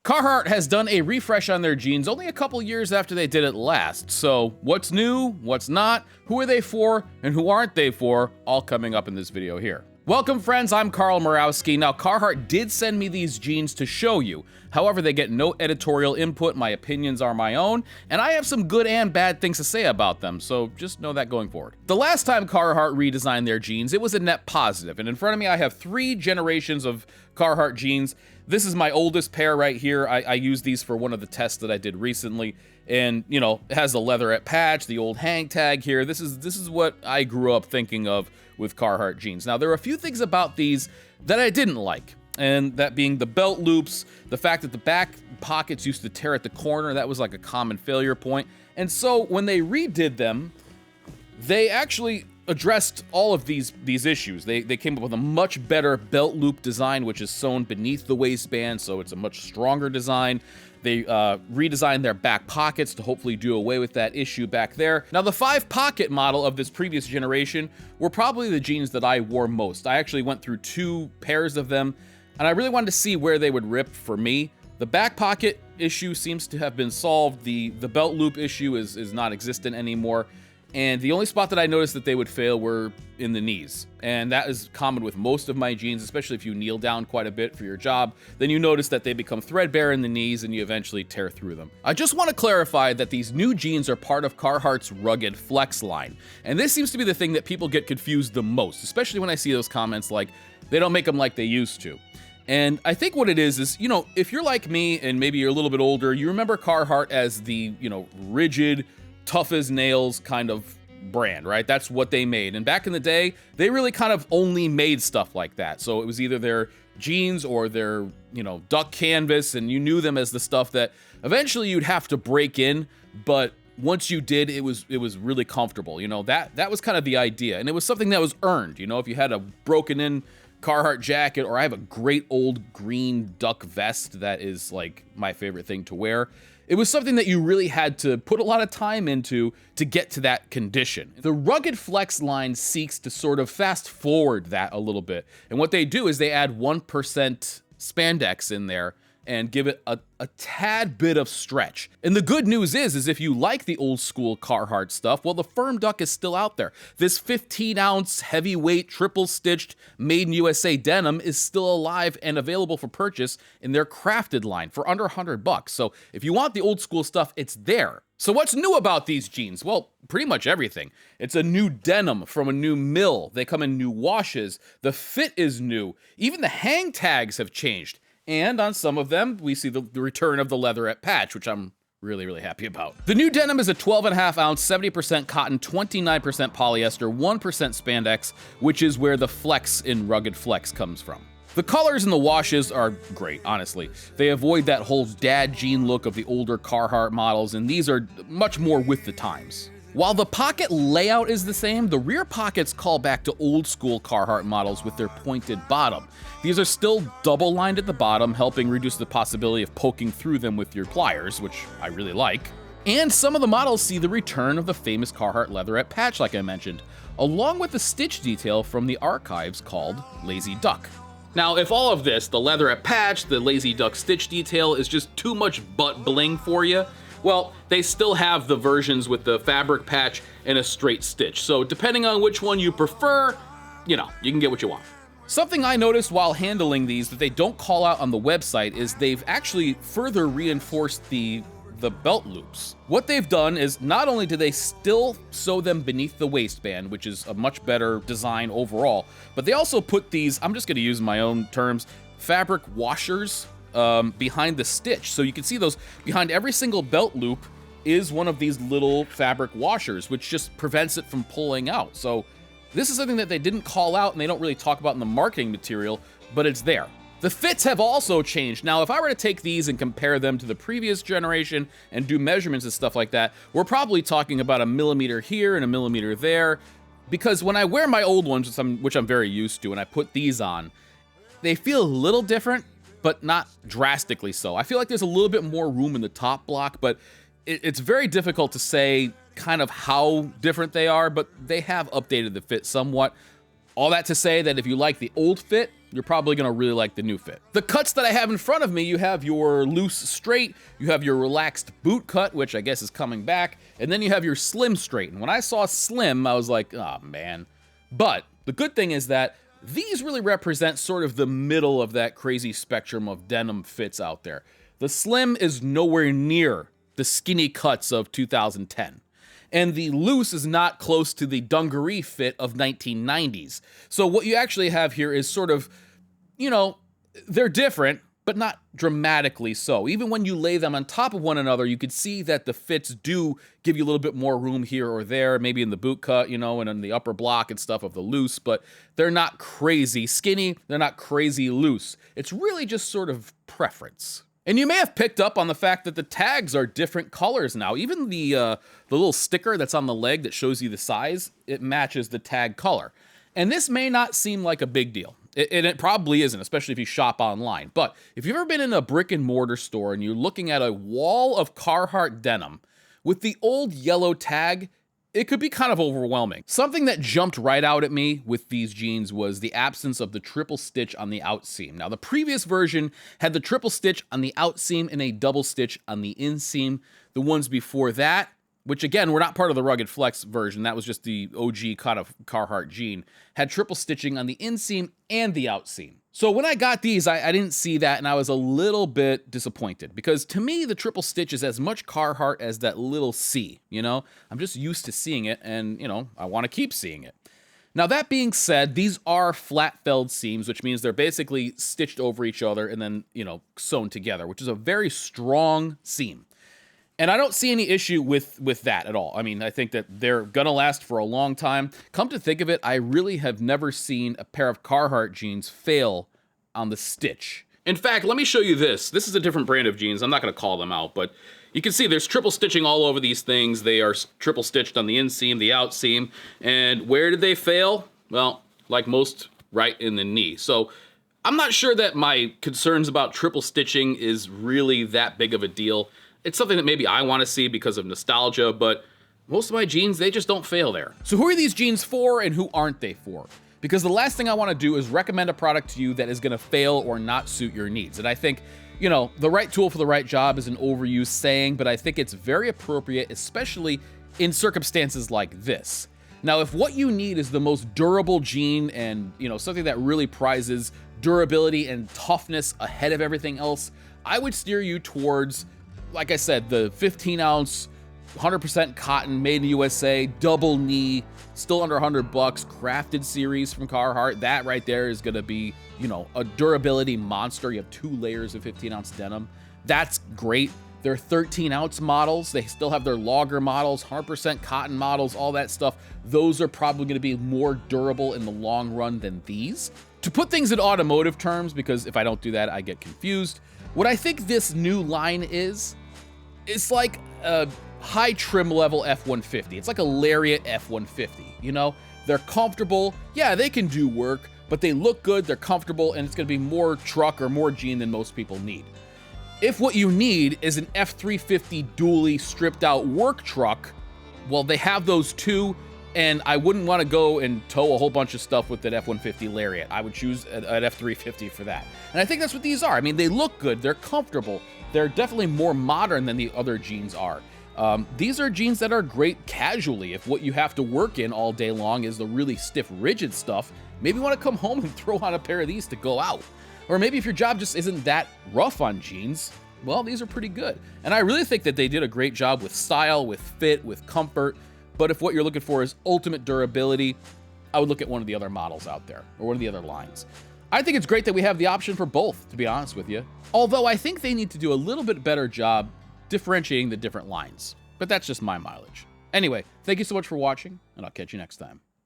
Carhartt has done a refresh on their jeans only a couple years after they did it last. So what's new, what's not, who are they for, and who aren't they for, all coming up in this video here. Welcome friends, I'm Murawski. Now Carhartt did send me these jeans to show you. However, they get no editorial input, my opinions are my own, and I have some good and bad things to say about them, so just know that going forward. The last time Carhartt redesigned their jeans, it was a net positive, and in front of me I have 3 generations of Carhartt jeans. This is my oldest pair right here. I used these for one of the tests that I did recently, and you know, it has the leatherette patch, the old hang tag here. This is what I grew up thinking of with Carhartt jeans. Now there are a few things about these that I didn't like, and that being the belt loops, the fact that the back pockets used to tear at the corner. That was like a common failure point. And so when they redid them, they actually addressed all of these issues. They came up with a much better belt loop design, which is sewn beneath the waistband, so it's a much stronger design. They redesigned their back pockets to hopefully do away with that issue back there. Now, the 5-pocket model of this previous generation were probably the jeans that I wore most. I actually went through 2 pairs of them, and I really wanted to see where they would rip for me. The back pocket issue seems to have been solved. The belt loop issue is not existent anymore. And the only spot that I noticed that they would fail were in the knees. And that is common with most of my jeans, especially if you kneel down quite a bit for your job. Then you notice that they become threadbare in the knees and you eventually tear through them. I just want to clarify that these new jeans are part of Carhartt's Rugged Flex line. And this seems to be the thing that people get confused the most, especially when I see those comments like, they don't make them like they used to. And I think what it is, you know, if you're like me and maybe you're a little bit older, you remember Carhartt as the, you know, rigid, tough as nails kind of brand, right? That's what they made. And back in the day, they really kind of only made stuff like that. So it was either their jeans or their, you know, duck canvas, and you knew them as the stuff that eventually you'd have to break in, but once you did, it was really comfortable. You know, that was kind of the idea. And it was something that was earned. You know, if you had a broken in Carhartt jacket, or I have a great old green duck vest that is like my favorite thing to wear, it was something that you really had to put a lot of time into to get to that condition. The Rugged Flex line seeks to sort of fast forward that a little bit. And what they do is they add 1% spandex in there and give it a tad bit of stretch. And the good news is if you like the old school Carhartt stuff, well, the Firm Duck is still out there. This 15-ounce heavyweight triple stitched made in USA denim is still alive and available for purchase in their crafted line for under $100. So if you want the old school stuff, it's there. So what's new about these jeans? Well, pretty much everything. It's a new denim from a new mill. They come in new washes. The fit is new. Even the hang tags have changed. And on some of them, we see the return of the leatherette patch, which I'm really, really happy about. The new denim is a 12.5-ounce, 70% cotton, 29% polyester, 1% spandex, which is where the flex in Rugged Flex comes from. The colors in the washes are great, honestly. They avoid that whole dad jean look of the older Carhartt models, and these are much more with the times. While the pocket layout is the same, the rear pockets call back to old school Carhartt models with their pointed bottom. These are still double lined at the bottom, helping reduce the possibility of poking through them with your pliers, which I really like. And some of the models see the return of the famous Carhartt leatherette patch, like I mentioned, along with the stitch detail from the archives called Lazy Duck. Now, if all of this, the leatherette patch, the Lazy Duck stitch detail, is just too much butt bling for you, well, they still have the versions with the fabric patch and a straight stitch. So depending on which one you prefer, you know, you can get what you want. Something I noticed while handling these that they don't call out on the website is they've actually further reinforced the belt loops. What they've done is not only do they still sew them beneath the waistband, which is a much better design overall, but they also put these, I'm just gonna use my own terms, fabric washers behind the stitch. So you can see those behind every single belt loop is one of these little fabric washers, which just prevents it from pulling out. So this is something that they didn't call out and they don't really talk about in the marketing material, but it's there. The fits have also changed. Now, if I were to take these and compare them to the previous generation and do measurements and stuff like that, we're probably talking about a millimeter here and a millimeter there, because when I wear my old ones, which I'm very used to, and I put these on, they feel a little different, but not drastically so. I feel like there's a little bit more room in the top block, but it's very difficult to say kind of how different they are, but they have updated the fit somewhat. All that to say that if you like the old fit, you're probably gonna really like the new fit. The cuts that I have in front of me, you have your loose straight, you have your relaxed boot cut, which I guess is coming back, and then you have your slim straight. And when I saw slim, I was like, oh man. But the good thing is that these really represent sort of the middle of that crazy spectrum of denim fits out there. The slim is nowhere near the skinny cuts of 2010. And the loose is not close to the dungaree fit of 1990s. So what you actually have here is sort of, you know, they're different, but not dramatically so. Even when you lay them on top of one another, you could see that the fits do give you a little bit more room here or there, maybe in the boot cut, you know, and in the upper block and stuff of the loose, but they're not crazy skinny, they're not crazy loose. It's really just sort of preference. And you may have picked up on the fact that the tags are different colors now. Even the little sticker that's on the leg that shows you the size, it matches the tag color. And this may not seem like a big deal. And it probably isn't, especially if you shop online. But if you've ever been in a brick and mortar store and you're looking at a wall of Carhartt denim with the old yellow tag, it could be kind of overwhelming. Something that jumped right out at me with these jeans was the absence of the triple stitch on the outseam. Now, the previous version had the triple stitch on the outseam and a double stitch on the inseam. The ones before that, which again, were not part of the Rugged Flex version, that was just the OG kind of Carhartt jean, had triple stitching on the inseam and the outseam. So when I got these, I didn't see that, and I was a little bit disappointed, because to me, the triple stitch is as much Carhartt as that little C, you know? I'm just used to seeing it, and, you know, I want to keep seeing it. Now, that being said, these are flat felled seams, which means they're basically stitched over each other and then, you know, sewn together, which is a very strong seam. And I don't see any issue with that at all. I mean, I think that they're gonna last for a long time. Come to think of it, I really have never seen a pair of Carhartt jeans fail on the stitch. In fact, let me show you this. This is a different brand of jeans. I'm not gonna call them out, but you can see there's triple stitching all over these things. They are triple stitched on the inseam, the outseam. And where did they fail? Well, like most, right in the knee. So I'm not sure that my concerns about triple stitching is really that big of a deal. It's something that maybe I want to see because of nostalgia, but most of my jeans, they just don't fail there. So who are these jeans for and who aren't they for? Because the last thing I want to do is recommend a product to you that is going to fail or not suit your needs. And I think, you know, the right tool for the right job is an overused saying, but I think it's very appropriate, especially in circumstances like this. Now, if what you need is the most durable jean and, you know, something that really prizes durability and toughness ahead of everything else, I would steer you towards, like I said, the 15-ounce, 100% cotton, made in the USA, double knee, still under $100, crafted series from Carhartt. That right there is gonna be, you know, a durability monster. You have 2 layers of 15-ounce denim. That's great. They're 13-ounce models. They still have their logger models, 100% cotton models, all that stuff. Those are probably gonna be more durable in the long run than these. To put things in automotive terms, because if I don't do that, I get confused, what I think this new line is, it's like a high trim level F-150. It's like a Lariat F-150, you know? They're comfortable. Yeah, they can do work, but they look good, they're comfortable, and it's gonna be more truck or more jean than most people need. If what you need is an F-350 dually stripped out work truck, well, they have those too, and I wouldn't want to go and tow a whole bunch of stuff with that F-150 Lariat. I would choose an F-350 for that. And I think that's what these are. I mean, they look good, they're comfortable, they're definitely more modern than the other jeans are. These are jeans that are great casually. If what you have to work in all day long is the really stiff, rigid stuff, maybe you want to come home and throw on a pair of these to go out. Or maybe if your job just isn't that rough on jeans, well, these are pretty good. And I really think that they did a great job with style, with fit, with comfort. But if what you're looking for is ultimate durability, I would look at one of the other models out there, or one of the other lines. I think it's great that we have the option for both, to be honest with you. Although I think they need to do a little bit better job differentiating the different lines. But that's just my mileage. Anyway, thank you so much for watching, and I'll catch you next time.